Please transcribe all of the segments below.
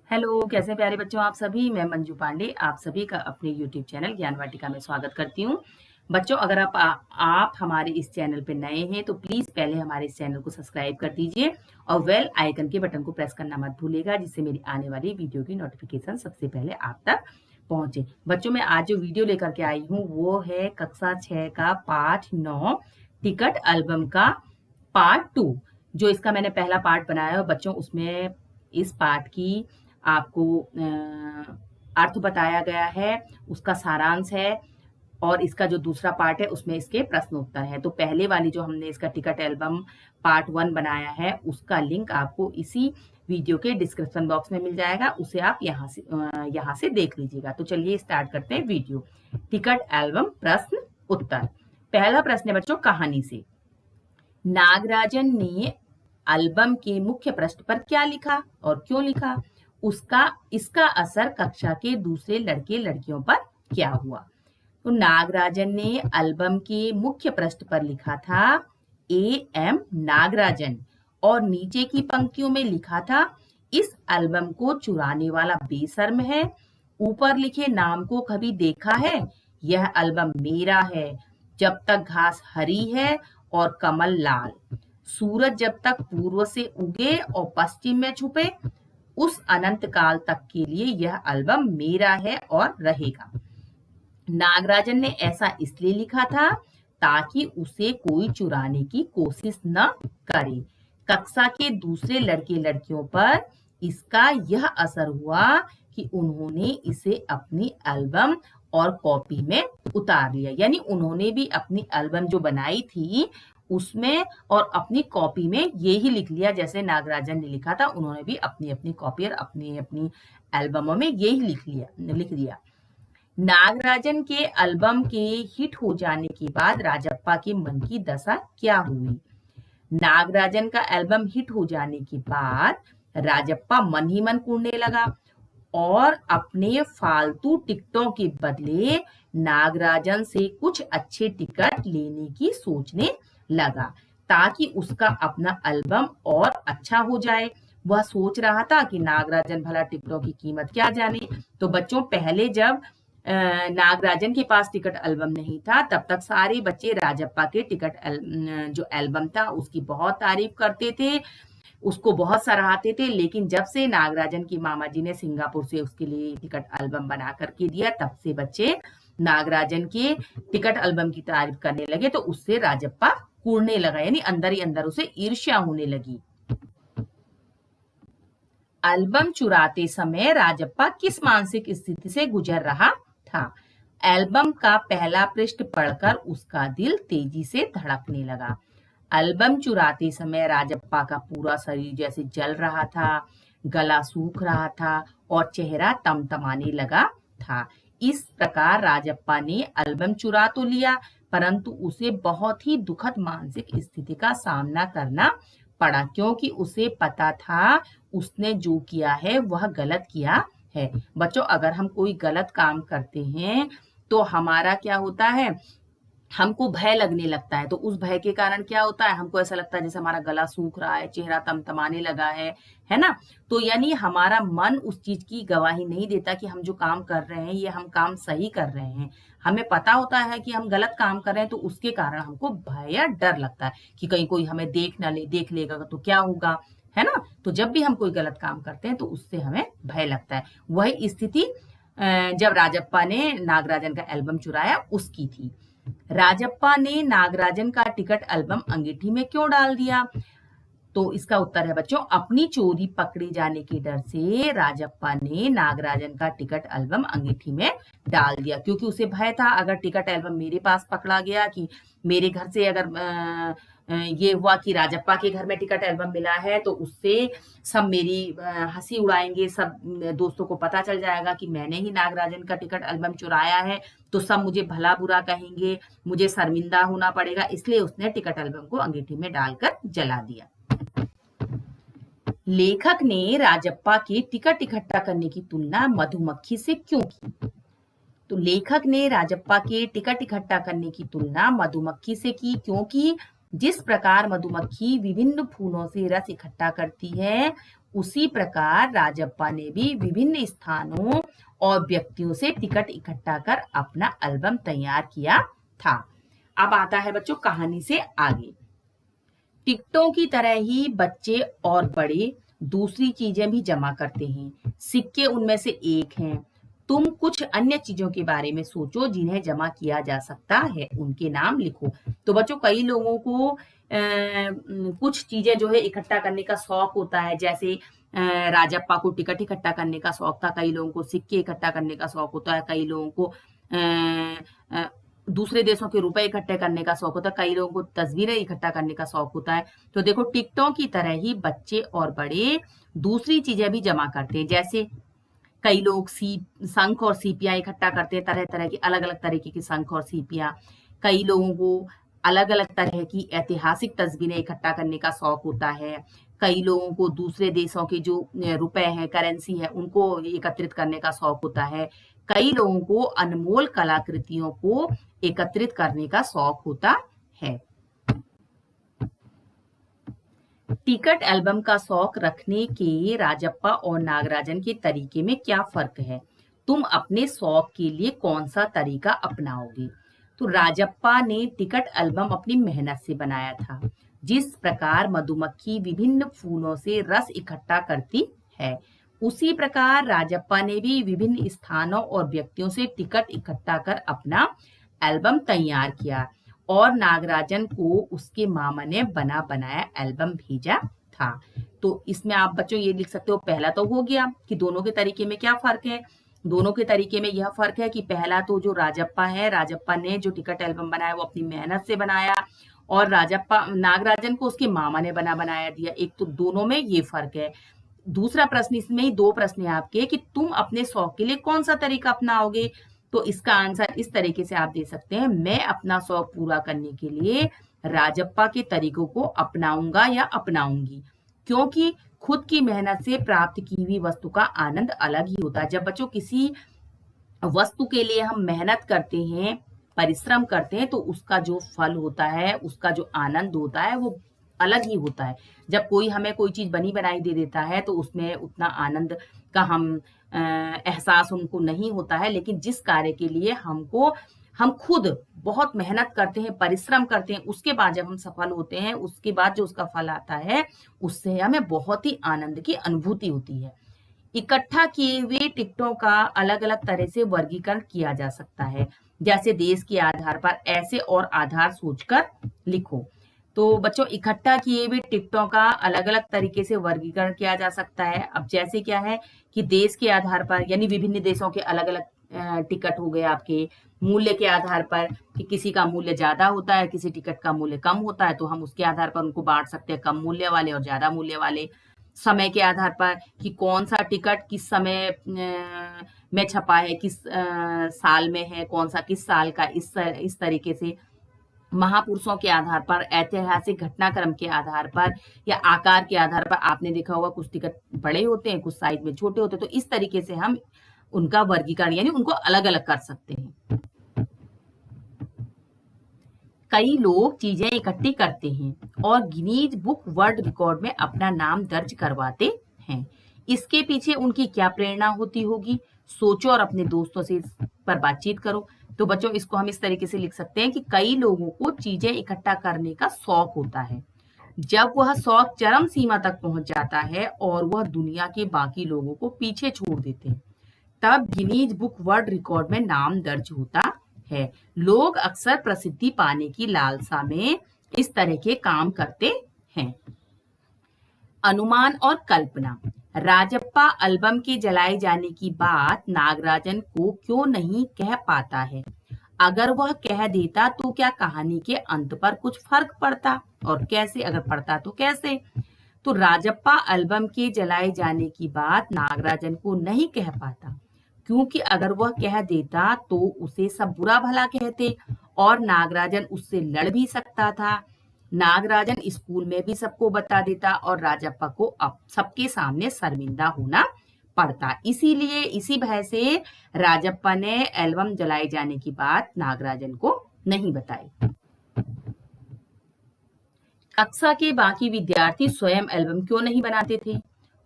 Hello, कैसे प्यारे बच्चों आप सभी। मैं मंजू पांडे आप सभी का अपने यूट्यूब चैनल ज्ञान वाटिका में स्वागत करती हूँ। बच्चों, अगर आप हमारे इस चैनल पे नए हैं तो प्लीज पहले हमारे इस चैनल को सब्सक्राइब कर दीजिए और बेल आइकन के बटन को प्रेस करना मत भूलिएगा, जिससे मेरी आने वाली वीडियो की नोटिफिकेशन सबसे पहले आप तक पहुंचे। बच्चों, मैं आज जो वीडियो लेकर के आई हूँ वो है कक्षा 6 का पाठ 9 टिकट एल्बम का पार्ट 2। जो इसका मैंने पहला पार्ट बनाया है बच्चों, उसमें इस पाठ की आपको अर्थ बताया गया है, उसका सारांश है और इसका जो दूसरा पार्ट है उसमें इसके प्रश्न उत्तर है। तो पहले वाली जो हमने इसका टिकट एल्बम पार्ट 1 बनाया है उसका लिंक आपको इसी वीडियो के डिस्क्रिप्शन बॉक्स में मिल जाएगा, उसे आप यहाँ से देख लीजिएगा। तो चलिए स्टार्ट करते हैं वीडियो। टिकट एल्बम प्रश्न उत्तर। पहला प्रश्न है बच्चों, कहानी से। नागराजन ने एल्बम के मुख्य पृष्ठ पर क्या लिखा और क्यों लिखा? इसका असर कक्षा के दूसरे लड़के लड़कियों पर क्या हुआ? तो नागराजन ने एल्बम के मुख्य पृष्ठ पर लिखा था एम नागराजन और नीचे की पंक्तियों में लिखा था इस एल्बम को चुराने वाला बेशर्म है। ऊपर लिखे नाम को कभी देखा है? यह एल्बम मेरा है। जब तक घास हरी है और कमल लाल, सूरज जब तक पूर्व से उगे और पश्चिम में छुपे, उस अनंत काल तक के लिए यह एल्बम मेरा है और रहेगा। नागराजन ने ऐसा इसलिए लिखा था ताकि उसे कोई चुराने की कोशिश न करे। कक्षा के दूसरे लड़के लड़कियों पर इसका यह असर हुआ कि उन्होंने इसे अपनी एल्बम और कॉपी में उतार लिया। यानी उन्होंने भी अपनी एल्बम जो बनाई थी उसमें और अपनी कॉपी में यही लिख लिया, जैसे नागराजन ने लिखा था उन्होंने भी अपनी अपनी कॉपी और अपनी अपनी एल्बमों में यही लिख दिया। नागराजन के एल्बम के हिट हो जाने के बाद राजप्पा के मन की दशा क्या हुई? नागराजन का एल्बम हिट हो जाने के बाद राजप्पा मन ही मन कूदने लगा और अपने फालतू टिकटों के बदले नागराजन से कुछ अच्छे टिकट लेने की सोचने लगा ताकि उसका अपना एल्बम और अच्छा हो जाए। वह सोच रहा था कि नागराजन भला टिकटों की कीमत क्या जाने। तो बच्चों, पहले जब नागराजन के पास टिकट एल्बम नहीं था तब तक सारे बच्चे राजप्पा के जो एल्बम था उसकी बहुत तारीफ करते थे, उसको बहुत सराहते थे। लेकिन जब से नागराजन की मामा जी ने सिंगापुर से उसके लिए टिकट एल्बम बना करके दिया, तब से बच्चे नागराजन के टिकट एल्बम की तारीफ करने लगे। तो उससे राजप्पा कूदने लगा, यानी अंदर ही अंदर उसे ईर्ष्या होने लगी। एल्बम चुराते समय राजप्पा किस मानसिक स्थिति से गुजर रहा था? एल्बम का पहला पृष्ठ पढ़कर उसका दिल तेजी से धड़कने लगा। एल्बम चुराते समय राजप्पा का पूरा शरीर जैसे जल रहा था, गला सूख रहा था और चेहरा तमतमाने लगा था। इस प्रकार राजप्पा ने एल्बम चुरा तो लिया, परंतु उसे बहुत ही दुखद मानसिक स्थिति का सामना करना पड़ा, क्योंकि उसे पता था उसने जो किया है वह गलत किया है। बच्चों, अगर हम कोई गलत काम करते हैं तो हमारा क्या होता है, हमको भय लगने लगता है। तो उस भय के कारण क्या होता है, हमको ऐसा लगता है जैसे हमारा गला सूख रहा है, चेहरा तमतमाने लगा है ना। तो यानी हमारा मन उस चीज की गवाही नहीं देता कि हम जो काम कर रहे हैं ये हम काम सही कर रहे हैं। हमें पता होता है कि हम गलत काम कर रहे हैं, तो उसके कारण हमको भय या डर लगता है कि कहीं कोई हमें देख लेगा तो क्या होगा, है ना। तो जब भी हम कोई गलत काम करते हैं तो उससे हमें भय लगता है। वही स्थिति जब राजप्पा ने नागराजन का एल्बम चुराया उसकी थी। राजप्पा ने नागराजन का टिकट एल्बम अंगीठी में क्यों डाल दिया? तो इसका उत्तर है बच्चों, अपनी चोरी पकड़े जाने के डर से राजप्पा ने नागराजन का टिकट एल्बम अंगीठी में डाल दिया, क्योंकि उसे भय था अगर टिकट एल्बम मेरे पास पकड़ा गया, कि मेरे घर से अगर ये हुआ कि राजप्पा के घर में टिकट एल्बम मिला है तो उससे सब मेरी हंसी उड़ाएंगे, सब दोस्तों को पता चल जाएगा कि मैंने ही नागराजन का टिकट एल्बम चुराया है, तो सब मुझे भला बुरा कहेंगे, मुझे शर्मिंदा होना पड़ेगा। इसलिए उसने टिकट एल्बम को अंगीठी में डालकर जला दिया। लेखक ने राजप्पा के टिकट इकट्ठा करने की तुलना मधुमक्खी से क्यों की? तो लेखक ने राजप्पा के टिकट इकट्ठा करने की तुलना मधुमक्खी से की, क्योंकि जिस प्रकार मधुमक्खी विभिन्न फूलों से रस इकट्ठा करती है उसी प्रकार राजप्पा ने भी विभिन्न स्थानों और व्यक्तियों से टिकट इकट्ठा कर अपना एल्बम तैयार किया था। अब आता है बच्चों कहानी से आगे। टिकटों की तरह ही बच्चे और बड़े दूसरी चीजें भी जमा करते हैं। सिक्के उनमें से एक हैं। तुम कुछ अन्य चीजों के बारे में सोचो जिन्हें जमा किया जा सकता है, उनके नाम लिखो। तो बच्चों कई लोगों को कुछ चीजें जो है इकट्ठा करने का शौक होता है, जैसे राजप्पा को टिकट इकट्ठा करने का शौक था, कई लोगों को सिक्के इकट्ठा करने का शौक होता है, कई लोगों को दूसरे देशों के रुपए इकट्ठे करने का शौक होता है, कई लोगों को तस्वीरें इकट्ठा करने का शौक होता है। तो देखो टिकटों की तरह ही बच्चे और बड़े दूसरी चीजें भी जमा करते हैं, जैसे कई लोग शंख और सीपियां इकट्ठा करते हैं, तरह तरह की अलग अलग तरीके की शंख और सीपियां। कई लोगों को अलग अलग तरह की ऐतिहासिक तस्वीरें इकट्ठा करने का शौक होता है। कई लोगों को दूसरे देशों के जो रुपए हैं, करेंसी है, उनको एकत्रित करने का शौक होता है। कई लोगों को अनमोल कलाकृतियों को एकत्रित करने का शौक होता है। टिकट एल्बम का शौक रखने के राजप्पा और नागराजन के तरीके में क्या फर्क है? तुम अपने शौक के लिए कौन सा तरीका अपनाओगे? तो राजप्पा ने टिकट एल्बम अपनी मेहनत से बनाया था। जिस प्रकार मधुमक्खी विभिन्न फूलों से रस इकट्ठा करती है, उसी प्रकार राजप्पा ने भी विभिन्न स्थानों और व्यक्तियों से टिकट इकट्ठा कर अपना एल्बम तैयार किया और नागराजन को उसके मामा ने बना बनाया एल्बम भेजा था। तो इसमें आप बच्चों ये लिख सकते हो, पहला तो हो गया कि दोनों के तरीके में क्या फर्क है। दोनों के तरीके में यह फर्क है कि पहला तो जो राजप्पा है, राजप्पा ने जो टिकट एल्बम बनाया वो अपनी मेहनत से बनाया और नागराजन को उसके मामा ने बना बनाया दिया। एक तो दोनों में ये फर्क है। दूसरा प्रश्न, इसमें ही दो प्रश्न है आपके कि तुम अपने शौक के लिए कौन सा तरीका अपनाओगे। तो इसका आंसर इस तरीके से आप दे सकते हैं, मैं अपना शौक पूरा करने के लिए राजप्पा के तरीकों को अपनाऊंगा या अपनाऊंगी, क्योंकि खुद की मेहनत से प्राप्त की हुई वस्तु का आनंद अलग ही होता है। जब बच्चों किसी वस्तु के लिए हम मेहनत करते हैं, परिश्रम करते हैं, तो उसका जो फल होता है, उसका जो आनंद होता है वो अलग ही होता है। जब कोई हमें कोई चीज बनी बनाई दे देता है तो उसमें उतना आनंद का एहसास उनको नहीं होता है, लेकिन जिस कार्य के लिए हम खुद बहुत मेहनत करते हैं, परिश्रम करते हैं, उसके बाद जब हम सफल होते हैं, उसके बाद जो उसका फल आता है, उससे हमें बहुत ही आनंद की अनुभूति होती है। इकट्ठा किए हुए टिकटों का अलग अलग तरह से वर्गीकरण किया जा सकता है, जैसे देश के आधार पर ऐसे और आधार सोचकर लिखो। तो बच्चों इकट्ठा किए हुए टिकटों का अलग अलग तरीके से वर्गीकरण किया जा सकता है। अब जैसे क्या है कि देश के आधार पर, यानी विभिन्न देशों के अलग अलग टिकट हो गए आपके, मूल्य के आधार पर कि किसी का मूल्य ज्यादा होता है, किसी टिकट का मूल्य कम होता है, तो हम उसके आधार पर उनको बांट सकते हैं, कम मूल्य वाले और ज्यादा मूल्य वाले। समय के आधार पर कि कौन सा टिकट किस समय में छपा है, किस साल में है, कौन सा किस साल का, इस तरीके से। महापुरुषों के आधार पर, ऐतिहासिक घटनाक्रम के आधार पर या आकार के आधार पर। आपने देखा होगा कुछ टिकट बड़े होते हैं, कुछ साइज में छोटे होते हैं, तो इस तरीके से हम उनका वर्गीकरण यानी उनको अलग अलग कर सकते हैं। कई लोग चीजें इकट्ठी करते हैं और गिनीज बुक वर्ल्ड रिकॉर्ड में अपना नाम दर्ज करवाते हैं। इसके पीछे उनकी क्या प्रेरणा होती होगी, सोचो और अपने दोस्तों से इस पर बातचीत करो। तो बच्चों इसको हम इस तरीके से लिख सकते हैं कि कई लोगों को चीजें इकट्ठा करने का शौक होता है। जब वह शौक चरम सीमा तक पहुंच जाता है और वह दुनिया के बाकी लोगों को पीछे छोड़ देते हैं, तब गिनीज बुक वर्ल्ड रिकॉर्ड में नाम दर्ज होता है। लोग अक्सर प्रसिद्धि पाने की लालसा में इस तरह के काम करते हैं। अनुमान और कल्पना। राजप्पा एल्बम के जलाए जाने की बात नागराजन को क्यों नहीं कह पाता है? अगर वह कह देता तो क्या कहानी के अंत पर कुछ फर्क पड़ता, और कैसे? अगर पड़ता तो कैसे? तो राजप्पा एल्बम के जलाए जाने की बात नागराजन को नहीं कह पाता क्योंकि अगर वह कह देता तो उसे सब बुरा भला कहते और नागराजन उससे लड़ भी सकता था। नागराजन स्कूल में भी सबको बता देता और राजप्पा को अब सबके सामने शर्मिंदा होना पड़ता। इसीलिए इसी भय से राजप्पा ने एल्बम जलाए जाने की बात नागराजन को नहीं बताई। कक्षा के बाकी विद्यार्थी स्वयं एल्बम क्यों नहीं बनाते थे?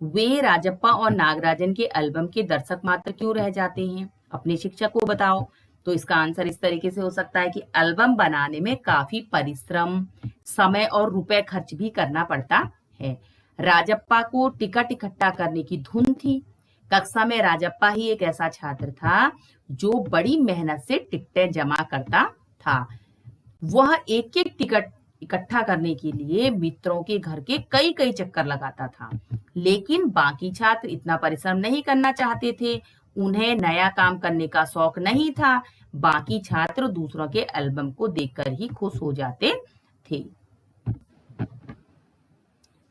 वे राजप्पा और नागराजन के एल्बम के दर्शक मात्र क्यों रह जाते हैं? अपने शिक्षक को बताओ। तो इसका आंसर इस तरीके से हो सकता है कि एल्बम बनाने में काफी परिश्रम, समय और रुपए खर्च भी करना पड़ता है। राजप्पा को टिकट इकट्ठा करने की धुन थी। कक्षा में राजप्पा ही एक ऐसा छात्र था जो बड़ी मेहनत से टिकटें जमा करता था। वह एक एक टिकट इकट्ठा करने के लिए मित्रों के घर के कई कई चक्कर लगाता था, लेकिन बाकी छात्र इतना परिश्रम नहीं करना चाहते थे। उन्हें नया काम करने का शौक नहीं था। बाकी छात्र दूसरों के एल्बम को देखकर ही खुश हो जाते थे।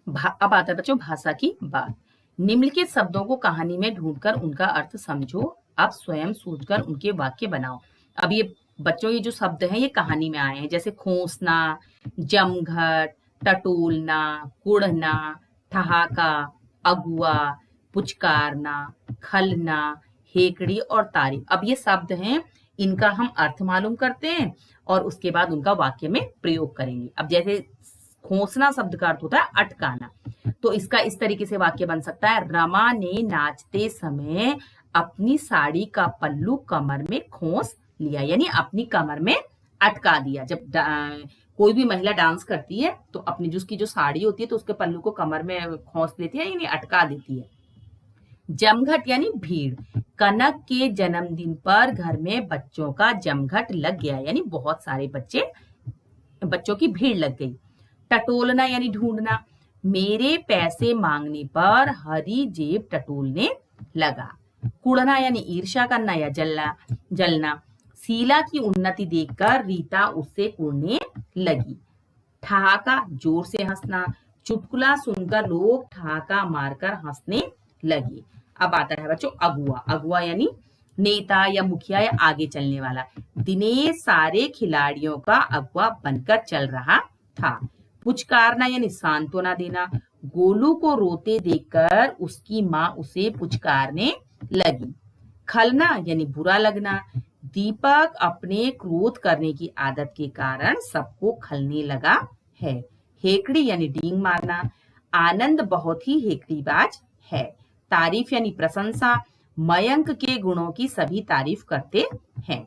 अब आता है बच्चों भाषा की बात। निम्नलिखित शब्दों को कहानी में ढूंढकर उनका अर्थ समझो। अब स्वयं सोचकर उनके वाक्य बनाओ। अब ये बच्चों ये जो शब्द हैं ये कहानी में आए हैं, जैसे खोसना, जमघट, टटोलना, कुढ़ना, ठहाका, अगुआ, पुचकारना, खलना, हेकड़ी और तारीफ। अब ये शब्द हैं, इनका हम अर्थ मालूम करते हैं और उसके बाद उनका वाक्य में प्रयोग करेंगे। अब जैसे खोसना शब्द का अर्थ होता है अटकाना, तो इसका इस तरीके से वाक्य बन सकता है, रमा ने नाचते समय अपनी साड़ी का पल्लू कमर में खोस लिया, यानी अपनी कमर में अटका दिया। जब कोई भी महिला डांस करती है तो अपनी जिसकी जो साड़ी होती है तो उसके पल्लू को कमर में खोस देती है, यानी अटका देती है। जमघट यानी भीड़। कनक के जन्मदिन पर घर में बच्चों का जमघट लग गया, यानी बहुत सारे बच्चों की भीड़ लग गई। टटोलना यानी ढूंढना। मेरे पैसे मांगने पर हरी जेब टटोलने लगा। कुढ़ना यानी ईर्ष्या करना या जलना। शीला की उन्नति देखकर रीता उससे कुढ़ने लगी। ठहाका जोर से हंसना। चुटकुला सुनकर लोग ठहाका मारकर हंसने लगे। अब आता है बच्चों अगुआ। अगुआ यानी नेता या मुखिया या आगे चलने वाला। दिनेश सारे खिलाड़ियों का अगुआ बनकर चल रहा था। पुचकारना यानी सांत्वना देना। गोलू को रोते देखकर उसकी माँ उसे पुचकारने लगी। खलना यानी बुरा लगना। दीपक अपने क्रोध करने की आदत के कारण सबको खलने लगा है। हेकड़ी यानी डींग मारना। आनंद बहुत ही हेकड़ीबाज है। तारीफ यानी प्रशंसा। मयंक के गुणों की सभी तारीफ करते हैं।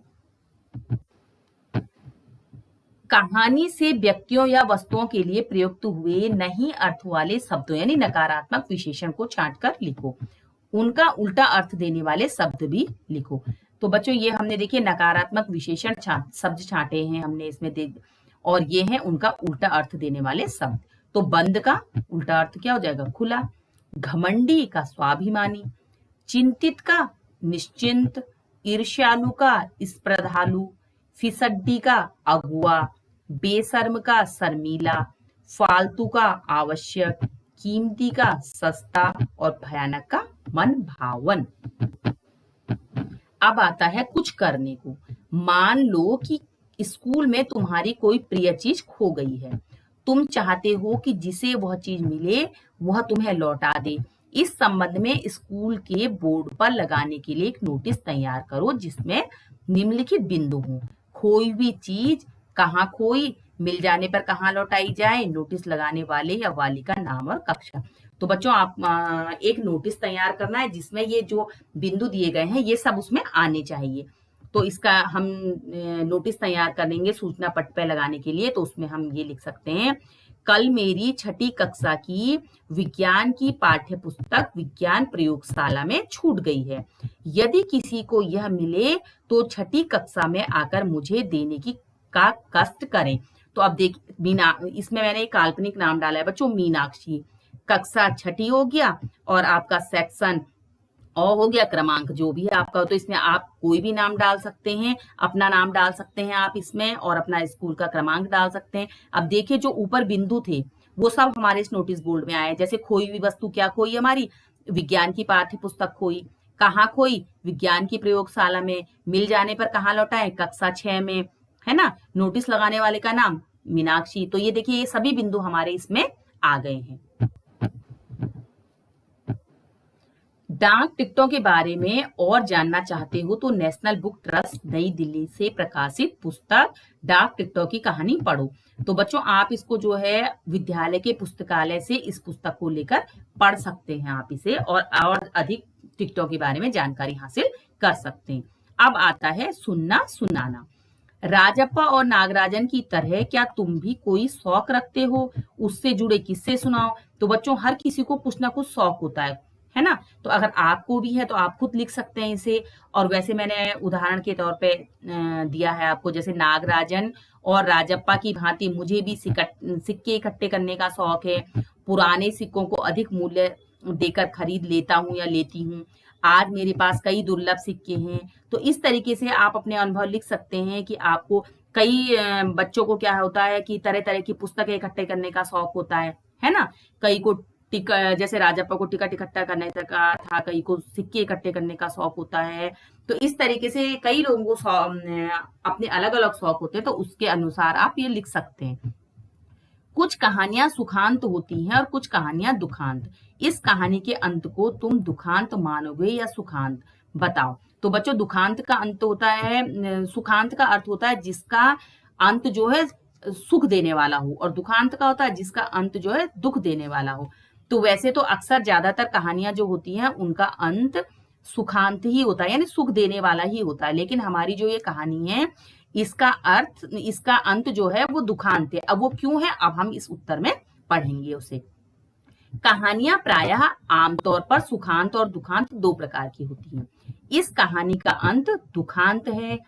कहानी से व्यक्तियों या वस्तुओं के लिए प्रयुक्त हुए नहीं अर्थ वाले शब्दों यानी नकारात्मक विशेषण को छांटकर लिखो। उनका उल्टा अर्थ देने वाले शब्द भी लिखो। तो बच्चों ये हमने देखिए नकारात्मक विशेषण शब्द छांटे हैं हमने इसमें और ये हैं उनका उल्टा अर्थ देने वाले शब्द। तो बंद का उल्टा अर्थ क्या हो जाएगा? खुला। घमंडी का स्वाभिमानी। चिंतित का निश्चिंत। ईर्ष्यालु का स्पर्धालु। फिसड्डी का अगुआ। बेशर्म का शर्मीला। फालतू का आवश्यक। कीमती का सस्ता और भयानक का मन भावन। अब आता है कुछ करने को। मान लो कि स्कूल में तुम्हारी कोई प्रिय चीज खो गई है। तुम चाहते हो कि जिसे वह चीज मिले वह तुम्हें लौटा दे। इस संबंध में स्कूल के बोर्ड पर लगाने के लिए एक नोटिस तैयार करो जिसमें निम्नलिखित बिंदु हों। खोई हुई चीज कहाँ खोई, मिल जाने पर कहाँ लौटाई जाए, नोटिस लगाने वाले या वाली का नाम और कक्षा। तो बच्चों आप एक नोटिस तैयार करना है जिसमें ये जो बिंदु दिए गए हैं ये सब उसमें आने चाहिए। तो इसका हम नोटिस तैयार करेंगे सूचना पट पे लगाने के लिए। तो उसमें हम ये लिख सकते हैं, कल मेरी छठी कक्षा की विज्ञान की पाठ्य पुस्तक विज्ञान प्रयोगशाला में छूट गई है। यदि किसी को यह मिले तो छठी कक्षा में आकर मुझे देने का कष्ट करें। तो अब देख इसमें मैंने एक काल्पनिक नाम डाला है बच्चों, मीनाक्षी। कक्षा छठी हो गया और आपका सेक्शन हो गया, क्रमांक जो भी है आपका। तो इसमें आप कोई भी नाम डाल सकते हैं, अपना नाम डाल सकते हैं आप इसमें और अपना स्कूल का क्रमांक डाल सकते हैं। अब देखिए जो ऊपर बिंदु थे वो सब हमारे इस नोटिस बोर्ड में आए। जैसे खोई हुई वस्तु क्या खोई, हमारी विज्ञान की पाठ्य पुस्तक खोई। कहाँ खोई? विज्ञान की प्रयोगशाला में। मिल जाने पर कहाँ लौटाए? कक्षा 6 में, है ना। नोटिस लगाने वाले का नाम मीनाक्षी। तो ये देखिए ये सभी बिंदु हमारे इसमें आ गए हैं। डाक टिकटों के बारे में और जानना चाहते हो तो नेशनल बुक ट्रस्ट नई दिल्ली से प्रकाशित पुस्तक डाक टिकटों की कहानी पढ़ो। तो बच्चों आप इसको जो है विद्यालय के पुस्तकालय से इस पुस्तक को लेकर पढ़ सकते हैं आप इसे, और अधिक टिकटों के बारे में जानकारी हासिल कर सकते हैं। अब आता है सुनना सुनाना। राजप्पा और नागराजन की तरह क्या तुम भी कोई शौक रखते हो? उससे जुड़े किस्से सुनाओ। तो बच्चों हर किसी को कुछ ना कुछ शौक होता है ना? तो अगर आपको भी है तो आप खुद लिख सकते हैं इसे। और वैसे मैंने उदाहरण के तौर पे दिया है आपको, जैसे नागराजन और राजप्पा की भांति मुझे भी सिक्के इकट्ठे करने का शौक है। पुराने सिक्कों को अधिक मूल्य देकर खरीद लेता हूँ या लेती हूँ। आज मेरे पास कई दुर्लभ सिक्के हैं। तो इस तरीके से आप अपने अनुभव लिख सकते हैं कि आपको कई बच्चों को क्या होता है कि तरह तरह की पुस्तकें इकट्ठे करने का शौक होता है ना? कई को जैसे राजप्पा को टिकट इकट्ठा करने का था, कई को सिक्के इकट्ठे करने का शौक होता है। तो इस तरीके से कई लोगों को अपने अलग अलग शौक होते हैं, तो उसके अनुसार आप ये लिख सकते हैं। कुछ कहानियां सुखांत होती हैं और कुछ कहानियां दुखांत। इस कहानी के अंत को तुम दुखांत मानोगे या सुखांत? बताओ। तो बच्चों दुखांत का अंत होता है, सुखांत का अर्थ होता है जिसका अंत जो है सुख देने वाला हो, और दुखांत का होता है जिसका अंत जो है दुख देने वाला हो। तो वैसे तो अक्सर ज्यादातर कहानियां जो होती हैं उनका अंत सुखांत ही होता है, यानी सुख देने वाला ही होता है। लेकिन हमारी जो ये कहानी है इसका अंत जो है वो दुखांत है। अब वो क्यों है, अब हम इस उत्तर में पढ़ेंगे उसे। कहानियां प्रायः आमतौर पर सुखांत और दुखांत दो प्रकार की होती हैं। इस कहानी का अंत दुखांत है।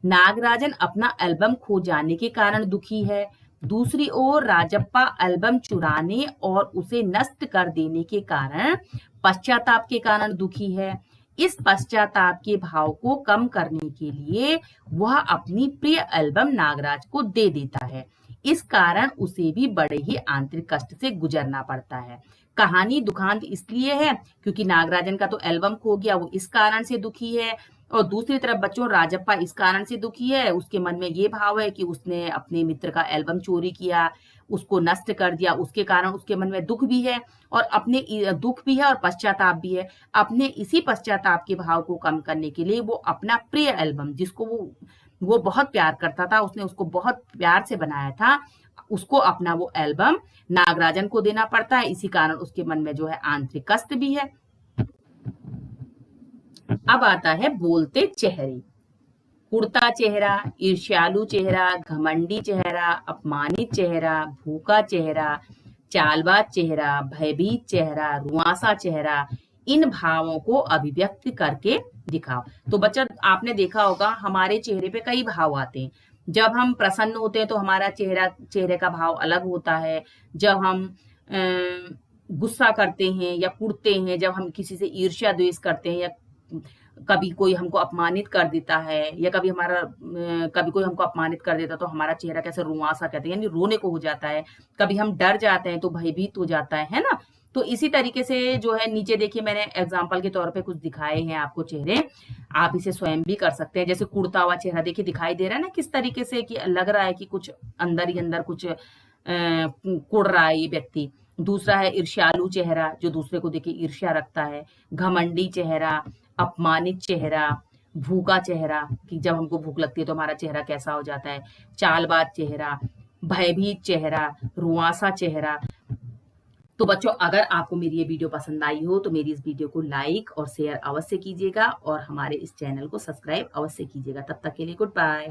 नागराजन अपना एल्बम खो जाने के कारण दुखी है। दूसरी ओर राजप्पा एल्बम चुराने और उसे नष्ट कर देने के कारण पश्चाताप के कारण दुखी है। इस पश्चाताप के भाव को कम करने के लिए वह अपनी प्रिय एल्बम नागराज को दे देता है। इस कारण उसे भी बड़े ही आंतरिक कष्ट से गुजरना पड़ता है। कहानी दुखांत इसलिए है क्योंकि नागराजन का तो एल्बम खो गया, वो इस कारण से दुखी है। और दूसरी तरफ बच्चों राजप्पा इस कारण से दुखी है, उसके मन में ये भाव है कि उसने अपने मित्र का एल्बम चोरी किया, उसको नष्ट कर दिया, उसके कारण उसके मन में दुख भी है, और अपने दुख भी है और पश्चाताप भी है। अपने इसी पश्चाताप के भाव को कम करने के लिए वो अपना प्रिय एल्बम, जिसको वो बहुत प्यार करता था, उसने उसको बहुत प्यार से बनाया था, उसको अपना वो एल्बम नागराजन को देना पड़ता है। इसी कारण उसके मन में जो है आंतरिक कष्ट भी है। अब आता है बोलते चेहरे। कुड़ता चेहरा, ईर्ष्यालु चेहरा, घमंडी चेहरा, अपमानित चेहरा, भूखा चेहरा, चालबाज चेहरा, भयभीत चेहरा, रुआंसा चेहरा, इन भावों को अभिव्यक्त करके दिखाओ। तो बच्चा आपने देखा होगा हमारे चेहरे पे कई भाव आते हैं। जब हम प्रसन्न होते हैं तो हमारा चेहरे का भाव अलग होता है। जब हम गुस्सा करते हैं या कुड़ते हैं, जब हम किसी से ईर्ष्या द्वेष करते हैं, या कभी कोई हमको अपमानित कर देता है, या कभी कोई हमको अपमानित कर देता है तो हमारा चेहरा कैसे रुआंसा कहते हैं, यानी रोने को हो जाता है। कभी हम डर जाते हैं तो भयभीत हो जाता है ना? तो इसी तरीके से जो है नीचे देखिए मैंने एग्जाम्पल के तौर पे कुछ दिखाए हैं आपको चेहरे, आप इसे स्वयं भी कर सकते हैं। जैसे कुड़ता हुआ चेहरा देखिए दिखाई दे रहा है ना किस तरीके से, कि लग रहा है कि कुछ अंदर ही अंदर कुछ कुड़ रहा है ये व्यक्ति। दूसरा है ईर्ष्यालु चेहरा, जो दूसरे को देखे ईर्ष्या रखता है। घमंडी चेहरा, अपमानित चेहरा, भूखा चेहरा, कि जब हमको भूख लगती है तो हमारा चेहरा कैसा हो जाता है। चालबाज चेहरा, भयभीत चेहरा, रुआंसा चेहरा। तो बच्चों अगर आपको मेरी ये वीडियो पसंद आई हो तो मेरी इस वीडियो को लाइक और शेयर अवश्य कीजिएगा, और हमारे इस चैनल को सब्सक्राइब अवश्य कीजिएगा। तब तक के लिए गुड बाय।